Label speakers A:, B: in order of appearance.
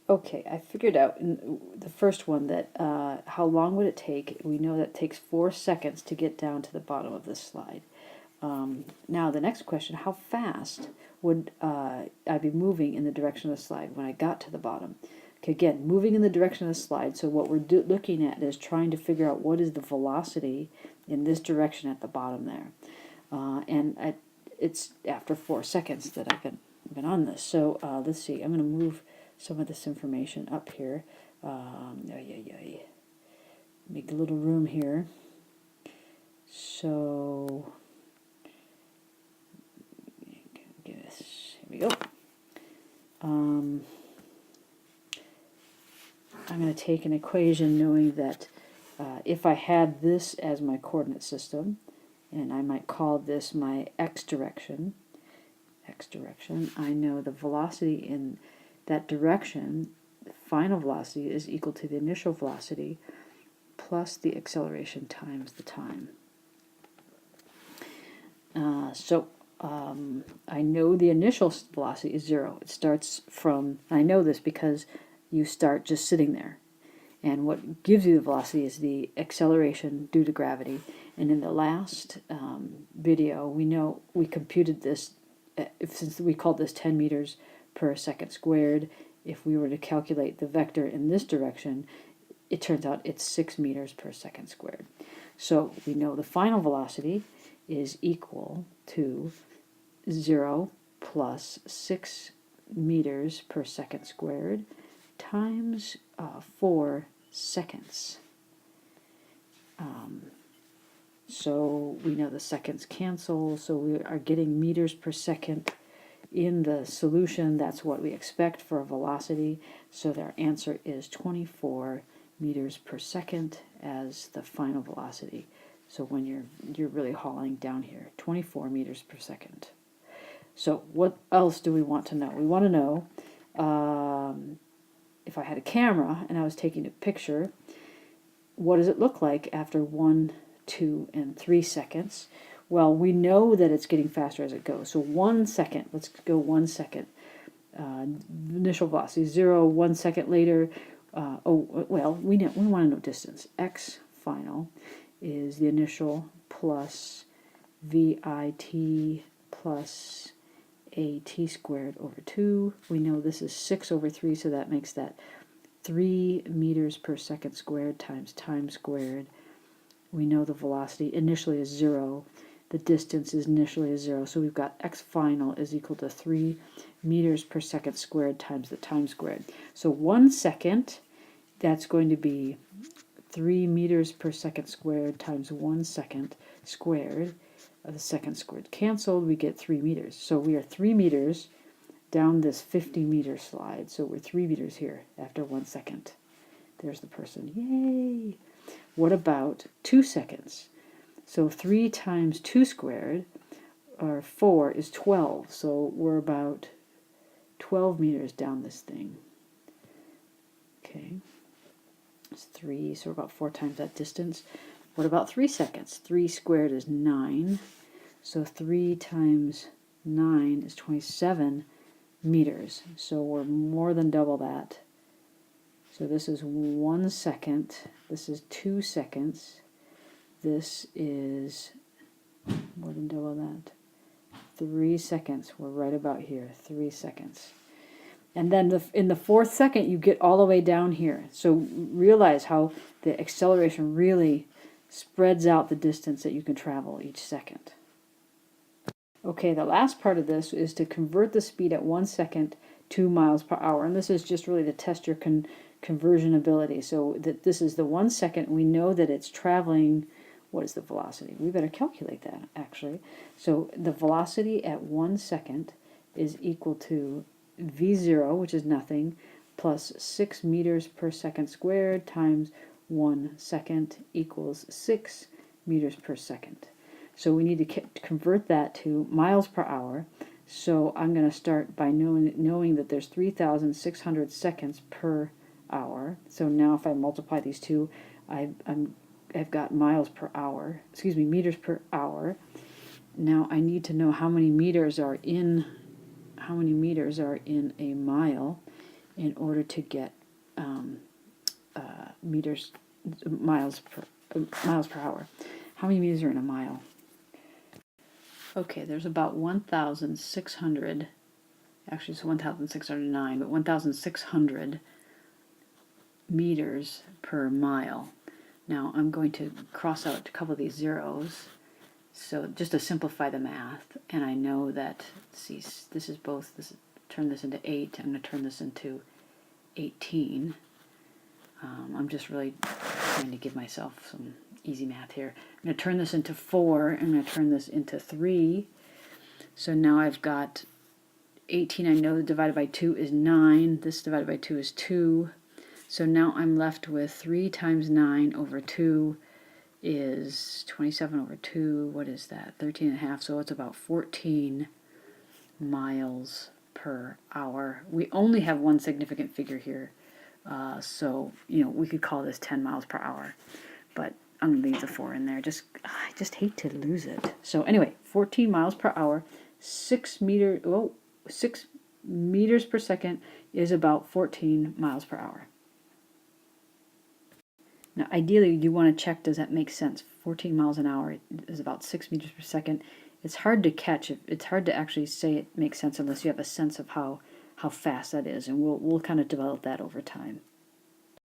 A: Okay, I figured out in the first one that how long would it take? We know that it takes 4 seconds to get down to the bottom of this slide. Now the next question, how fast would I be moving in the direction of the slide when I got to the bottom? Okay, again, moving in the direction of the slide, so what we're looking at is trying to figure out what is the velocity in this direction at the bottom there. It's after 4 seconds that I've been on this. So let's see, I'm going to move some of this information up here. Make a little room here. So, here we go. I'm going to take an equation knowing that if I had this as my coordinate system, and I might call this my x direction, I know the velocity in that direction, the final velocity, is equal to the initial velocity plus the acceleration times the time. I know the initial velocity is 0. It starts from, I know this because you start just sitting there. And what gives you the velocity is the acceleration due to gravity. And in the last video, we know we computed this, since we called this 10 meters per second squared. If we were to calculate the vector in this direction, it turns out it's 6 meters per second squared. So we know the final velocity is equal to 0 plus 6 meters per second squared times 4 seconds. So we know the seconds cancel, so we are getting meters per second in the solution. That's what we expect for a velocity. So our answer is 24 meters per second as the final velocity. So when you're really hauling down here, 24 meters per second. So what else do we want to know? We want to know if I had a camera and I was taking a picture, what does it look like after 1, 2, and 3 seconds? Well, we know that it's getting faster as it goes. So 1 second, let's go 1 second. Initial velocity 0, 1 second later. We want to know distance. X final is the initial plus VIT plus AT squared over 2. We know this is 6 over 3, so that makes that 3 meters per second squared times time squared. We know the velocity initially is 0. The distance is initially is 0, so we've got x final is equal to 3 meters per second squared times the time squared. So 1 second, that's going to be 3 meters per second squared times 1 second squared. The second squared canceled, we get 3 meters. So we are 3 meters down this 50-meter slide. So we're 3 meters here after 1 second. There's the person. Yay! What about 2 seconds? So 3 times 2 squared, or 4, is 12. So we're about 12 meters down this thing. Okay. It's 3, so we're about 4 times that distance. What about 3 seconds? 3 squared is 9. So 3 times 9 is 27 meters. So we're more than double that. So this is 1 second. This is 2 seconds. This is more than double that. 3 seconds. We're right about here. 3 seconds. And then in the 4th second, you get all the way down here. So realize how the acceleration really spreads out the distance that you can travel each second. Okay, the last part of this is to convert the speed at 1 second to miles per hour. And this is just really to test your conversion ability. So that this is the 1 second. We know that it's traveling. What is the velocity? We better calculate that, actually. So the velocity at 1 second is equal to V0, which is nothing, plus 6 meters per second squared times 1 second equals 6 meters per second. So we need to convert that to miles per hour. So I'm going to start by knowing that there's 3,600 seconds per hour. So now if I multiply these two, I've got miles per hour, meters per hour. Now I need to know how many meters are in a mile. in order to get miles per hour. How many meters are in a mile? Okay, there's about 1,600. Actually, it's 1,609, but 1,600 meters per mile. Now I'm going to cross out a couple of these zeros, so just to simplify the math. And I know that, see, this is both. Turn this into 8. I'm going to turn this into 18. I'm just really trying to give myself some easy math here. I'm going to turn this into 4. I'm going to turn this into 3. So now I've got 18. I know divided by 2 is 9. This divided by 2 is 2. So now I'm left with 3 times 9 over 2 is 27 over 2. What is that? 13 and a half. So it's about 14 miles per hour. We only have one significant figure here. So, we could call this 10 miles per hour. But I'm going to leave the 4 in there. I just hate to lose it. So anyway, 14 miles per hour, 6 meters per second is about 14 miles per hour. Now, ideally, you want to check, does that make sense? 14 miles an hour is about 6 meters per second. It's hard to catch. It's hard to actually say it makes sense unless you have a sense of how fast that is, and we'll kind of develop that over time.